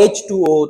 H2O.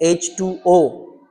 H2O.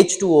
H2O.